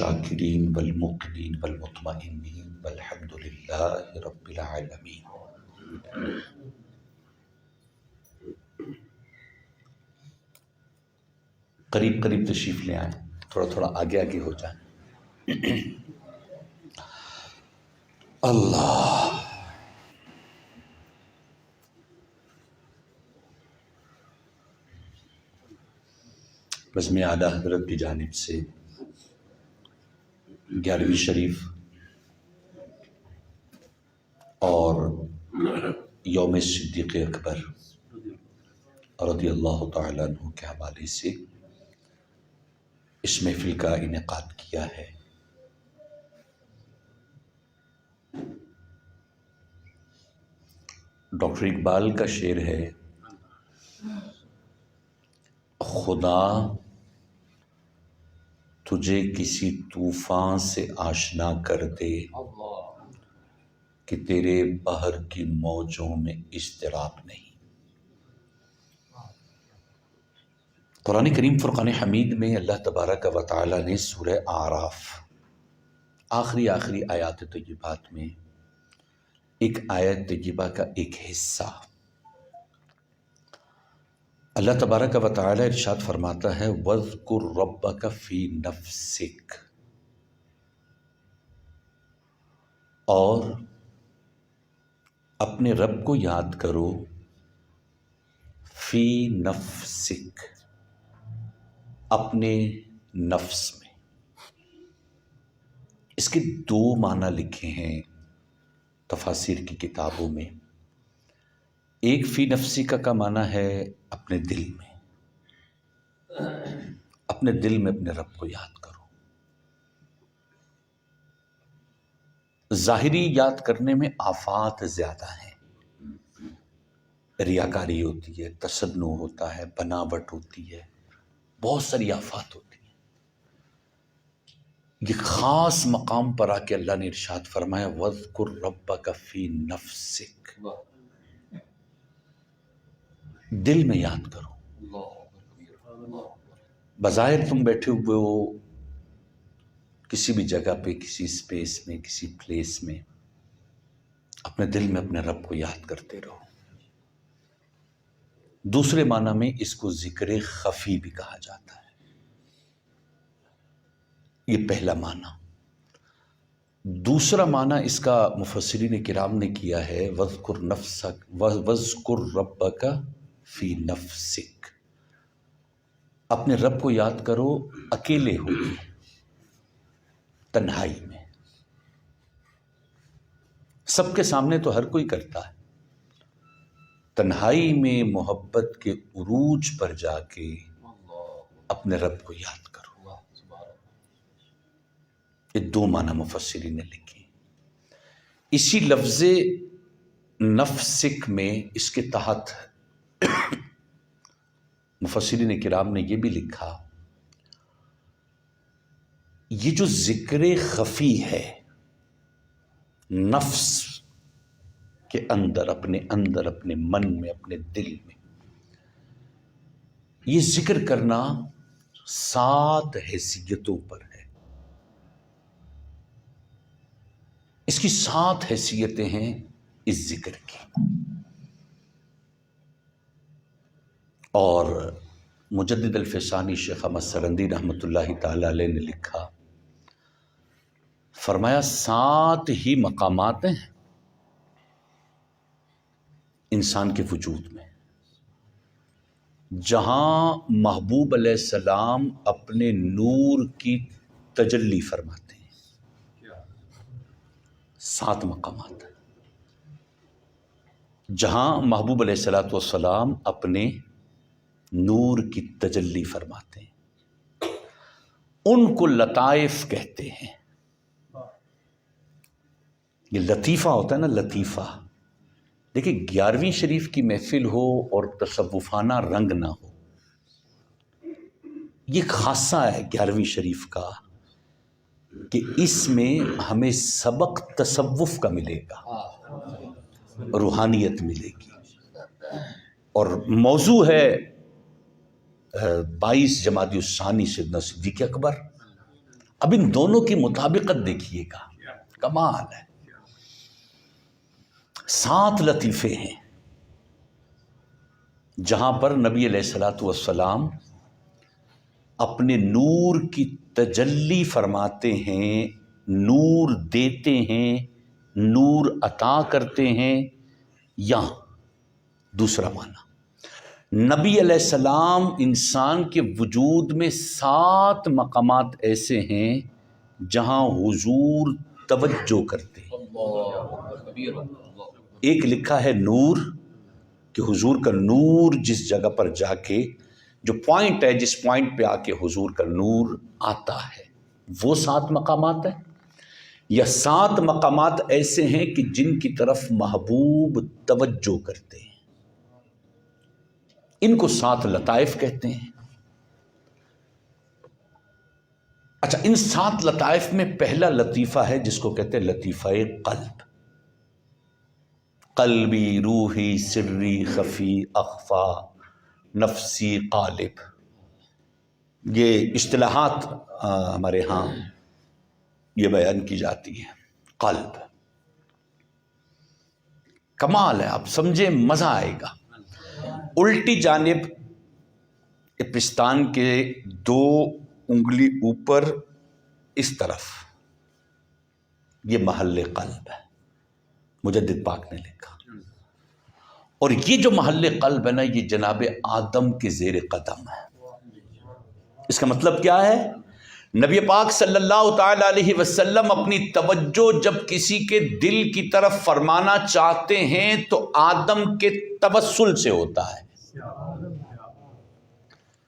والشاکرین والموقنین والمطمئنین والحمد للہ رب العالمین۔ قریب قریب تشریف لے آئیں، تھوڑا تھوڑا آگے آگے ہو جائیں۔ اللہ بزم اعلیٰ حضرت کی جانب سے 11ویں شریف اور یوم صدیق اکبر رضی اللہ تعالیٰ عنہ کے حوالے سے اس محفل کا انعقاد کیا ہے۔ ڈاکٹر اقبال کا شعر ہے، خدا تجھے کسی طوفان سے آشنا کر دے کہ تیرے بحر کی موجوں میں اضطراب نہیں۔ قرآن کریم فرقان حمید میں اللہ تبارک و تعالی نے سورہ اعراف آخری آیات طیبات میں ایک آیت طیبہ کا ایک حصہ اللہ تبارک و تعالی ارشاد فرماتا ہے وَاذْكُرْ رَبَّكَ فِي نَفْسِكَ، اور اپنے رب کو یاد کرو فی نفسک، اپنے نفس میں۔ اس کے دو معنی لکھے ہیں تفاسیر کی کتابوں میں۔ ایک فی نفسک کا معنی ہے اپنے دل میں، اپنے دل میں اپنے رب کو یاد کرو۔ ظاہری یاد کرنے میں آفات زیادہ ہیں، ریاکاری ہوتی ہے، تصنع ہوتا ہے، بناوٹ ہوتی ہے، بہت ساری آفات ہوتی ہیں۔ یہ خاص مقام پر آ کے اللہ نے ارشاد فرمایا وَاذْكُرْ رَبَّكَ فِي نَفْسِكَ، دل میں یاد کرو۔ بظاہر تم بیٹھے ہوئے ہو کسی بھی جگہ پہ، کسی اسپیس میں، کسی پلیس میں، اپنے دل میں اپنے رب کو یاد کرتے رہو۔ دوسرے معنی میں اس کو ذکر خفی بھی کہا جاتا ہے۔ یہ پہلا معنی۔ دوسرا معنی اس کا مفسرین کرام نے کیا ہے وَاذْكُرْ رَبَّكَ فِي نَفْسِكَ، اپنے رب کو یاد کرو اکیلے ہو، تنہائی میں۔ سب کے سامنے تو ہر کوئی کرتا ہے، تنہائی میں محبت کے عروج پر جا کے اپنے رب کو یاد کرو۔ یہ دو معنی مفسرین نے لکھی۔ اسی لفظ نفسک میں اس کے تحت مفسرین کرام نے یہ بھی لکھا، یہ جو ذکر خفی ہے نفس کے اندر، اپنے من میں، اپنے دل میں، یہ ذکر کرنا 7 حیثیتوں پر ہے۔ اس کی 7 حیثیتیں ہیں اس ذکر کی۔ اور مجدد الفسانی شیخ احمد سرندی رحمۃ اللہ تعالی علیہ نے لکھا، فرمایا 7 ہی مقامات ہیں انسان کے وجود میں جہاں محبوب علیہ السلام اپنے نور کی تجلی فرماتے ہیں۔ 7 مقامات ہیں جہاں محبوب علیہ السلام اپنے نور کی تجلی فرماتے ہیں، ان کو لطائف کہتے ہیں۔ یہ لطیفہ ہوتا ہے نا، لطیفہ۔ دیکھیں 11ویں شریف کی محفل ہو اور تصوفانہ رنگ نہ ہو، یہ خاصہ ہے 11ویں شریف کا کہ اس میں ہمیں سبق تصوف کا ملے گا، روحانیت ملے گی۔ اور موضوع ہے 22 جمادی الثانی سیدنا صدیق اکبر اب ان دونوں کی مطابقت دیکھیے گا، کمال ہے۔ 7 لطیفے ہیں جہاں پر نبی علیہ الصلوۃ والسلام اپنے نور کی تجلی فرماتے ہیں، نور دیتے ہیں، نور عطا کرتے ہیں۔ یہاں دوسرا معنی، نبی علیہ السلام انسان کے وجود میں 7 مقامات ایسے ہیں جہاں حضور توجہ کرتے ہیں۔ ایک لکھا ہے نور، کہ حضور کا نور جس جگہ پر جا کے، جو پوائنٹ ہے جس پوائنٹ پہ آ کے حضور کا نور آتا ہے، وہ 7 مقامات ہیں۔ یا 7 مقامات ایسے ہیں کہ جن کی طرف محبوب توجہ کرتے ہیں، ان کو 7 لطائف کہتے ہیں۔ اچھا، ان 7 لطائف میں پہلا لطیفہ ہے جس کو کہتے ہیں لطیفہ قلب۔ قلبی، روحی، سری، خفی، اخفا، نفسی، قالب، یہ اصطلاحات ہمارے ہاں یہ بیان کی جاتی ہے۔ قلب، کمال ہے، آپ سمجھیں مزہ آئے گا۔ الٹی جانب پستان کے 2 انگلی اوپر اس طرف، یہ محل قلب ہے، مجدد پاک نے لکھا۔ اور یہ جو محل قلب ہے نا، یہ جناب آدم کے زیر قدم ہے۔ اس کا مطلب کیا ہے؟ نبی پاک صلی اللہ تعالی علیہ وسلم اپنی توجہ جب کسی کے دل کی طرف فرمانا چاہتے ہیں تو آدم کے توسل سے ہوتا ہے۔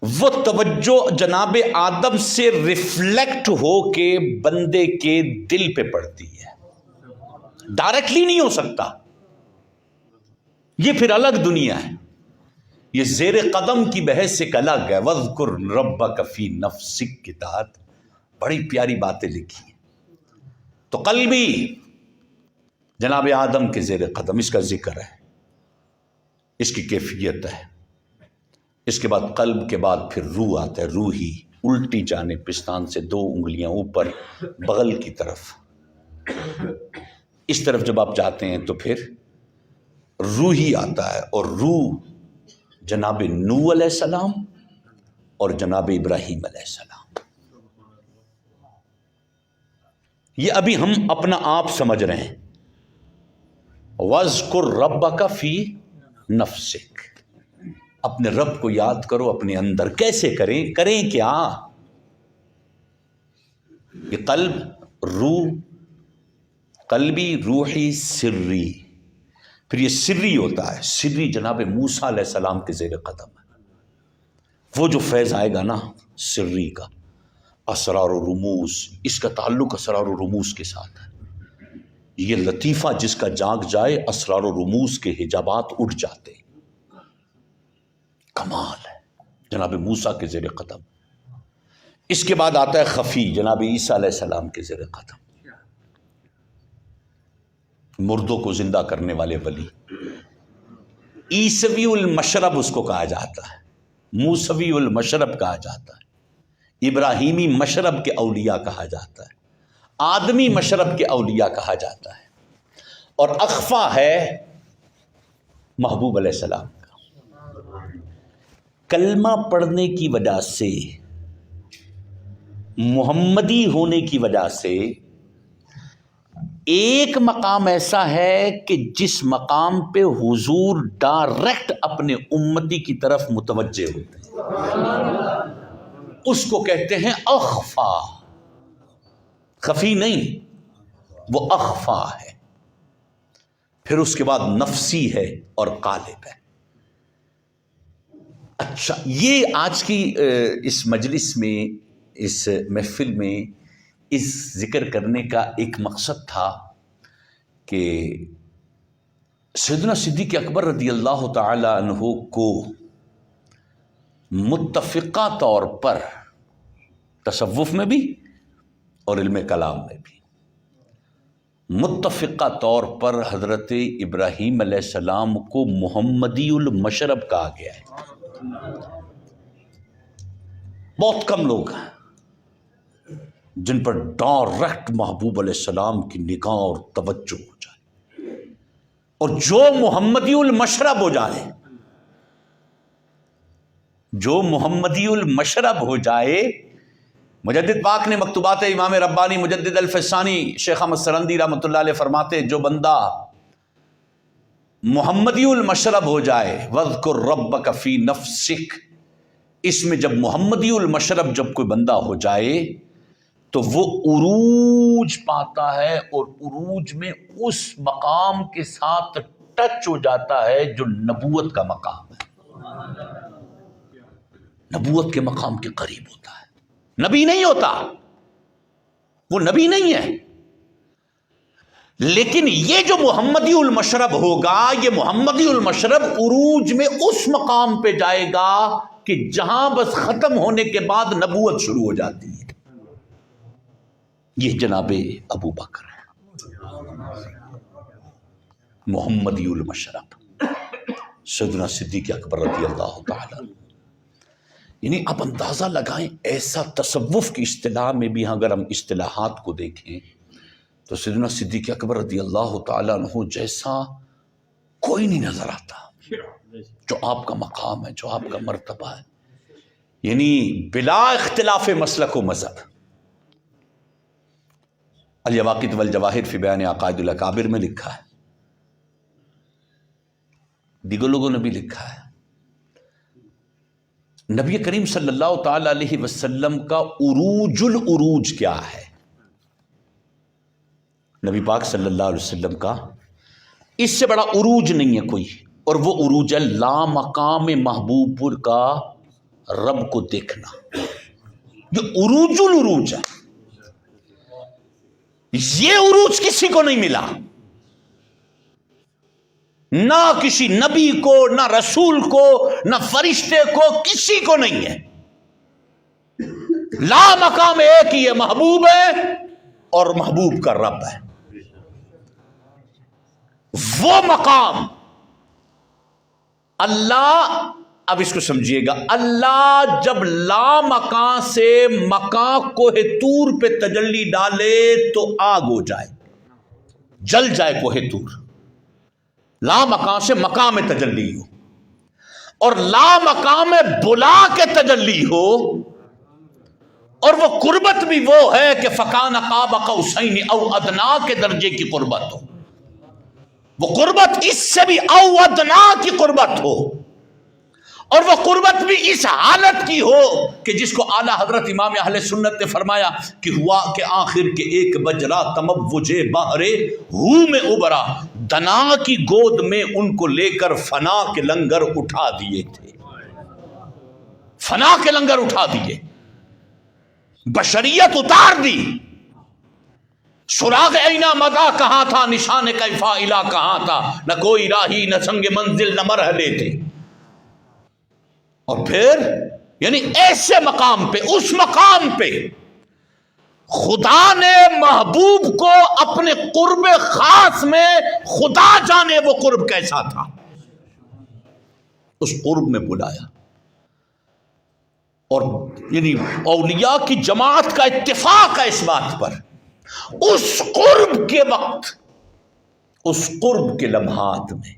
وہ توجہ جناب آدم سے ریفلیکٹ ہو کے بندے کے دل پہ پڑتی ہے، ڈائریکٹلی نہیں ہو سکتا، یہ پھر الگ دنیا ہے۔ یہ زیر قدم کی بحث ایک الگ ہے۔ وَاذْكُرْ رَبَّكَ فِي نَفْسِكَ کی تحت بڑی پیاری باتیں لکھی ہیں۔ تو قلبی جناب آدم کے زیر قدم، اس کا ذکر ہے، اس کی کیفیت ہے۔ اس کے بعد قلب کے بعد پھر روح آتا ہے، روحی، الٹی جانب پستان سے 2 انگلیاں اوپر بغل کی طرف، اس طرف جب آپ جاتے ہیں تو پھر روحی آتا ہے۔ اور روح جناب نوح علیہ السلام اور جناب ابراہیم علیہ السلام، یہ ابھی ہم اپنا آپ سمجھ رہے ہیں۔ وَاذْكُرْ رَبَّكَ فِي نَفْسِكَ، اپنے رب کو یاد کرو اپنے اندر۔ کیسے کریں کیا؟ یہ قلب، روح، قلبی، روحی، سری، پھر یہ سری ہوتا ہے۔ سری جناب موسیٰ علیہ السلام کے زیر قدم ہے۔ وہ جو فیض آئے گا نا سری کا، اسرار و رموز، اس کا تعلق اسرار و رموز کے ساتھ ہے۔ یہ لطیفہ جس کا جاگ جائے، اسرار و رموز کے حجابات اٹھ جاتے، کمال ہے، جناب موسیٰ کے زیر قدم۔ اس کے بعد آتا ہے خفی، جناب عیسیٰ علیہ السلام کے زیر قدم، مردوں کو زندہ کرنے والے ولی۔ عیسوی المشرب اس کو کہا جاتا ہے، موسوی المشرب کہا جاتا ہے، ابراہیمی مشرب کے اولیاء کہا جاتا ہے، آدمی مشرب کے اولیاء کہا جاتا ہے۔ اور اخفا ہے محبوب علیہ السلام کا۔ کلمہ پڑھنے کی وجہ سے، محمدی ہونے کی وجہ سے، ایک مقام ایسا ہے کہ جس مقام پہ حضور ڈائریکٹ اپنے امتی کی طرف متوجہ ہوتے ہیں، اس کو کہتے ہیں اخفا۔ خفی نہیں، وہ اخفا ہے۔ پھر اس کے بعد نفسی ہے اور قالب ہے۔ اچھا، یہ آج کی اس مجلس میں، اس محفل میں اس ذکر کرنے کا ایک مقصد تھا کہ سیدنا صدیق اکبر رضی اللہ تعالی عنہ کو متفقہ طور پر تصوف میں بھی اور علم کلام میں بھی متفقہ طور پر حضرت ابراہیم علیہ السلام کو محمدی المشرب کہا گیا ہے۔ بہت کم لوگ ہیں، جن پر ڈائریکٹ محبوب علیہ السلام کی نگاہ اور توجہ ہو جائے، اور جو محمدی المشرب ہو جائے، جو محمدی المشرب ہو جائے. مجدد پاک نے مکتوبات امام ربانی مجدد الفسانی شیخ احمد سرندی رحمۃ اللہ علیہ فرماتے جو بندہ محمدی المشرب ہو جائے، وَاذْكُرْ رَبَّكَ فِي نَفْسِكَ، اس میں جب محمدی المشرب جب کوئی بندہ ہو جائے تو وہ عروج پاتا ہے، اور عروج میں اس مقام کے ساتھ ٹچ ہو جاتا ہے جو نبوت کا مقام ہے. نبوت کے مقام کے قریب ہوتا ہے. نبی نہیں ہوتا، وہ نبی نہیں ہے، لیکن یہ جو محمدی المشرب ہوگا، یہ محمدی المشرب عروج میں اس مقام پہ جائے گا کہ جہاں بس ختم ہونے کے بعد نبوت شروع ہو جاتی ہے. یہ جناب ابو بکر ہے، محمدی المشرب، سیدنا صدیق اکبر رضی اللہ تعالی. یعنی آپ اندازہ لگائیں، ایسا تصوف کی اصطلاح میں بھی اگر ہم اصطلاحات کو دیکھیں تو سیدنا صدیق اکبر رضی اللہ تعالیٰ عنہ جیسا کوئی نہیں نظر آتا. جو آپ کا مقام ہے، جو آپ کا مرتبہ ہے، یعنی بلا اختلاف مسلک و مذہب. الیواقت والجواہر فی بیان عقائد الاکابر میں لکھا ہے، دیگر لوگوں نے بھی لکھا ہے، نبی کریم صلی اللہ تعالی علیہ وسلم کا عروج العروج کیا ہے. نبی پاک صلی اللہ علیہ وسلم کا اس سے بڑا عروج نہیں ہے کوئی، اور وہ عروج ہے لا مقام محبوب کا رب کو دیکھنا. یہ عروج العروج ہے، یہ عروج کسی کو نہیں ملا، نہ کسی نبی کو، نہ رسول کو، نہ فرشتے کو، کسی کو نہیں ہے. لا مقام ایک ہی ہے، محبوب ہے اور محبوب کا رب ہے. وہ مقام اللہ، اب اس کو سمجھیے گا، اللہ جب لا مکان سے مکان کوہ طور پہ تجلی ڈالے تو آگ ہو جائے، جل جائے کوہ طور. لا مکان سے مقام میں تجلی ہو، اور لا مقام میں بلا کے تجلی ہو، اور وہ قربت بھی وہ ہے کہ فکان قاب قوسین او ادنا کے درجے کی قربت ہو. وہ قربت اس سے بھی او ادنا کی قربت ہو، اور وہ قربت بھی اس حالت کی ہو کہ جس کو اعلیٰ حضرت امام اہل سنت نے فرمایا کہ ہوا کہ آخر کے ایک بجرا تموجے باہرے ہو میں ابرا، دنا کی گود میں ان کو لے کر فنا کے لنگر اٹھا دیے تھے. فنا کے لنگر اٹھا دیے، بشریت اتار دی. سراغ اینا مدا کہاں تھا، نشان کیفا الہ کہاں تھا، نہ کوئی راہی، نہ سنگ منزل، نہ مرحلے تھے. اور پھر یعنی ایسے مقام پہ، اس مقام پہ خدا نے محبوب کو اپنے قرب خاص میں، خدا جانے وہ قرب کیسا تھا، اس قرب میں بلایا. اور یعنی اولیاء کی جماعت کا اتفاق ہے اس بات پر، اس قرب کے وقت، اس قرب کے لمحات میں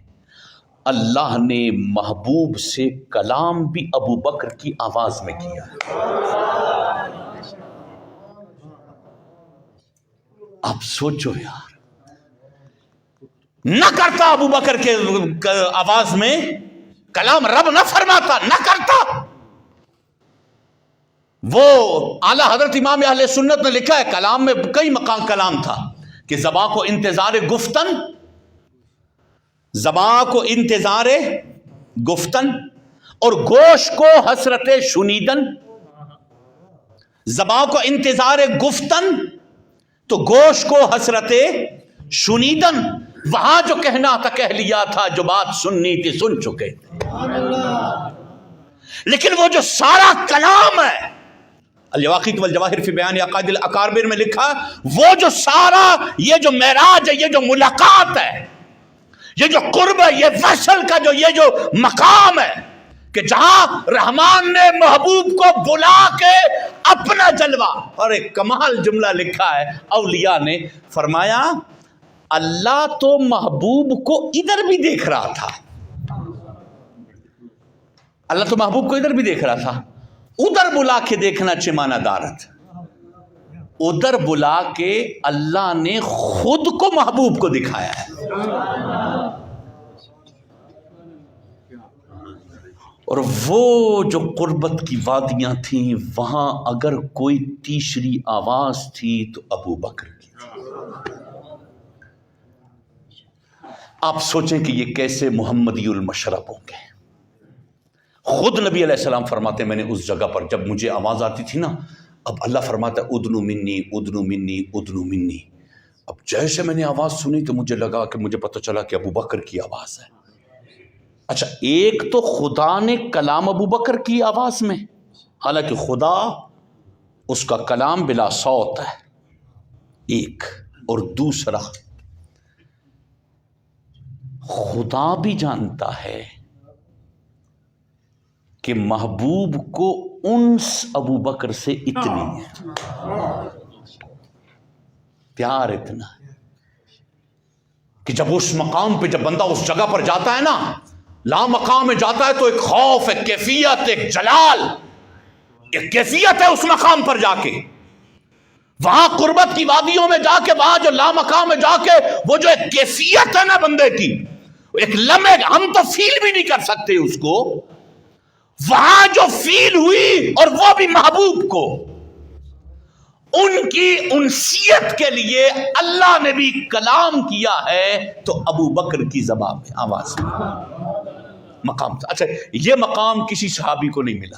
اللہ نے محبوب سے کلام بھی ابو بکر کی آواز میں کیا. آپ سوچو یار، نہ کرتا ابو بکر کے آواز میں کلام، رب نہ فرماتا، نہ کرتا. وہ اعلیٰ حضرت امام اہل سنت نے لکھا ہے، کلام میں کئی مقام کلام تھا کہ زباں کو انتظار گفتن، زباں کو انتظار گفتن، اور گوشت کو حسرت شنیدن. زباں کو انتظار گفتن تو گوشت کو حسرت شنیدن. وہاں جو کہنا تھا کہہ لیا تھا، جو بات سننی تھی سن چکے تھے. لیکن وہ جو سارا کلام ہے، الواقت والجواہر فی بیان عقائد الاکابر میں لکھا، وہ جو سارا یہ جو معراج ہے، یہ جو ملاقات ہے، یہ جو قرب ہے، یہ وصل کا جو یہ جو مقام ہے، کہ جہاں رحمان نے محبوب کو بلا کے اپنا جلوہ، اور ایک کمال جملہ لکھا ہے اولیاء نے، فرمایا اللہ تو محبوب کو ادھر بھی دیکھ رہا تھا، اللہ تو محبوب کو ادھر بھی دیکھ رہا تھا، ادھر بلا کے دیکھنا چمانہ دارت، ادھر بلا کے اللہ نے خود کو محبوب کو دکھایا ہے۔ اور وہ جو قربت کی وادیاں تھیں، وہاں اگر کوئی تیسری آواز تھی تو ابو بکر کی تھی۔ آپ سوچیں کہ یہ کیسے محمدی المشرب ہوں گے۔ خود نبی علیہ السلام فرماتے ہیں میں نے اس جگہ پر جب مجھے آواز آتی تھی نا، اب اللہ فرماتا ہے ادنو منی ادنو منی ادنو منی، اب جیسے میں نے آواز سنی تو مجھے لگا کہ مجھے پتہ چلا کہ ابو بکر کی آواز ہے۔ اچھا، ایک تو خدا نے کلام ابو بکر کی آواز میں، حالانکہ خدا اس کا کلام بلا صوت ہے ایک، اور دوسرا خدا بھی جانتا ہے کہ محبوب کو انس ابو بکر سے اتنی ہے، پیار اتنا ہے کہ جب اس مقام پہ جب بندہ اس جگہ پر جاتا ہے نا، لا مقام میں جاتا ہے تو ایک خوف، ایک کیفیت، ایک جلال، ایک کیفیت ہے اس مقام پر جا کے، وہاں قربت کی وادیوں میں جا کے، وہاں جو لا مقام میں جا کے وہ جو ایک کیفیت ہے نا بندے کی، ایک لمحے ہم تو فیل بھی نہیں کر سکتے اس کو، وہاں جو فیل ہوئی، اور وہ بھی محبوب کو، ان کی انسیت کے لیے اللہ نے بھی کلام کیا ہے، تو ابو بکر کی زبان میں آواز میں مقام تھا۔ اچھا، یہ مقام کسی صحابی کو نہیں ملا،